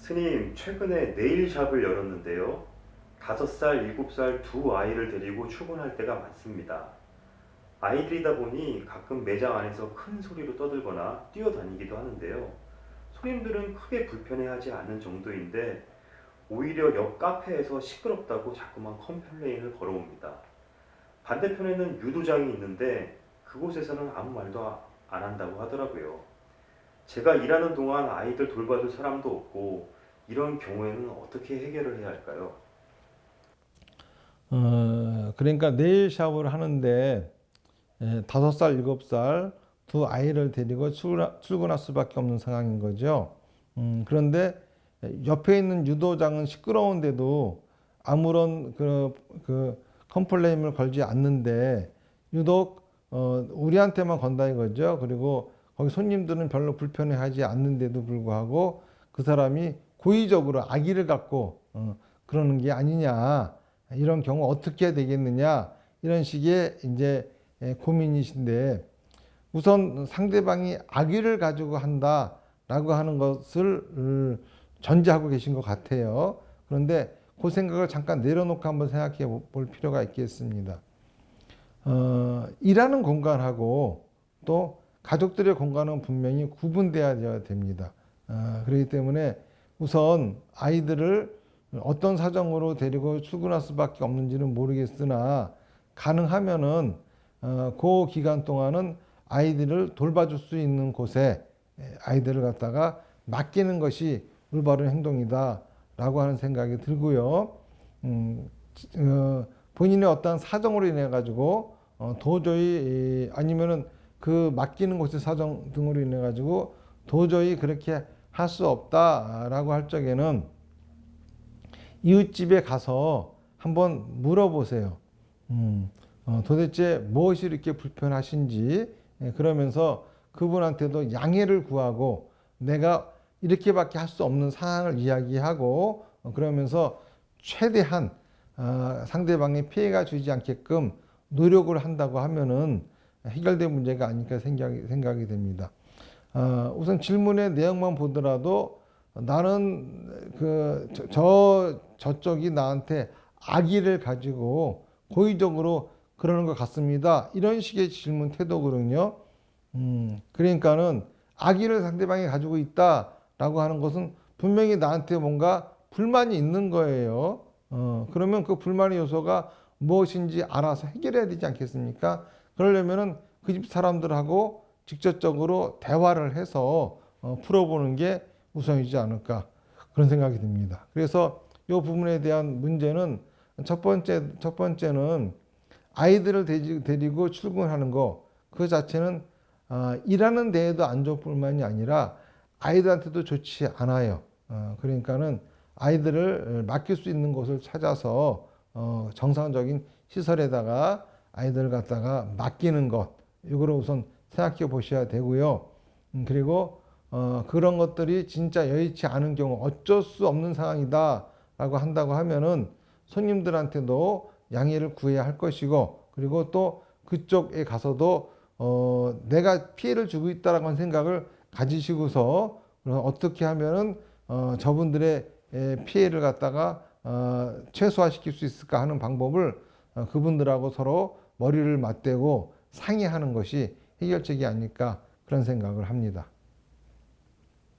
스님, 최근에 네일샵을 열었는데요. 5살, 7살 두 아이를 데리고 출근할 때가 많습니다. 아이들이다 보니 가끔 매장 안에서 큰 소리로 떠들거나 뛰어다니기도 하는데요. 손님들은 크게 불편해하지 않는 정도인데 오히려 옆 카페에서 시끄럽다고 자꾸만 컴플레인을 걸어옵니다. 반대편에는 유도장이 있는데 그곳에서는 아무 말도 안 한다고 하더라고요. 제가 일하는 동안 아이들 돌봐줄 사람도 없고 이런 경우에는 어떻게 해결을 해야 할까요? 그러니까 네일 샵을 하는데 5살, 7살 두 아이를 데리고 출근할 수밖에 없는 상황인 거죠. 그런데 옆에 있는 유도장은 시끄러운데도 아무런 그 컴플레인을 걸지 않는데 유독 우리한테만 건다 이거죠. 그리고 거기 손님들은 별로 불편해하지 않는데도 불구하고 그 사람이 고의적으로 악의를 갖고 그러는 게 아니냐. 이런 경우 어떻게 해야 되겠느냐. 이런 식의 이제 고민이신데 우선 상대방이 악의를 가지고 한다라고 하는 것을 전제하고 계신 것 같아요. 그런데 그 생각을 잠깐 내려놓고 한번 생각해 볼 필요가 있겠습니다. 일하는 공간하고 또 가족들의 공간은 분명히 구분되어야 됩니다. 그렇기 때문에 우선 아이들을 어떤 사정으로 데리고 출근할 수밖에 없는지는 모르겠으나 가능하면은 그 기간 동안은 아이들을 돌봐줄 수 있는 곳에 아이들을 갖다가 맡기는 것이 올바른 행동이다라고 하는 생각이 들고요. 본인의 어떤 사정으로 인해 가지고 도저히 아니면은 그 맡기는 곳의 사정 등으로 인해 가지고 도저히 그렇게 할 수 없다라고 할 적에는 이웃집에 가서 한번 물어보세요. 도대체 무엇이 이렇게 불편하신지 그러면서 그분한테도 양해를 구하고 내가 이렇게밖에 할 수 없는 상황을 이야기하고 그러면서 최대한 상대방의 피해가 주지 않게끔 노력을 한다고 하면은 해결될 문제가 아닐까 생각이 됩니다. 우선 질문의 내용만 보더라도 나는 저쪽이 나한테 악의를 가지고 고의적으로 그러는 것 같습니다. 이런 식의 질문 태도거든요. 그러니까는 악의를 상대방이 가지고 있다라고 하는 것은 분명히 나한테 뭔가 불만이 있는 거예요. 그러면 그 불만의 요소가 무엇인지 알아서 해결해야 되지 않겠습니까? 그러려면은 그 집 사람들하고 직접적으로 대화를 해서 풀어보는 게 우선이지 않을까 그런 생각이 듭니다. 그래서 이 부분에 대한 문제는 첫 번째는 아이들을 데리고 출근하는 거 그 자체는 일하는 데에도 안 좋을 뿐만이 아니라 아이들한테도 좋지 않아요. 그러니까는 아이들을 맡길 수 있는 곳을 찾아서 정상적인 시설에다가 아이들을 갖다가 맡기는 것 이거를 우선 생각해 보셔야 되고요. 그리고 그런 것들이 진짜 여의치 않은 경우 어쩔 수 없는 상황이다라고 한다고 하면은 손님들한테도 양해를 구해야 할 것이고 그리고 또 그쪽에 가서도 내가 피해를 주고 있다라고 하는 생각을 가지시고서 어떻게 하면은 저분들의 피해를 갖다가 최소화시킬 수 있을까 하는 방법을 그분들하고 서로 머리를 맞대고 상의하는 것이 해결책이 아닐까 그런 생각을 합니다.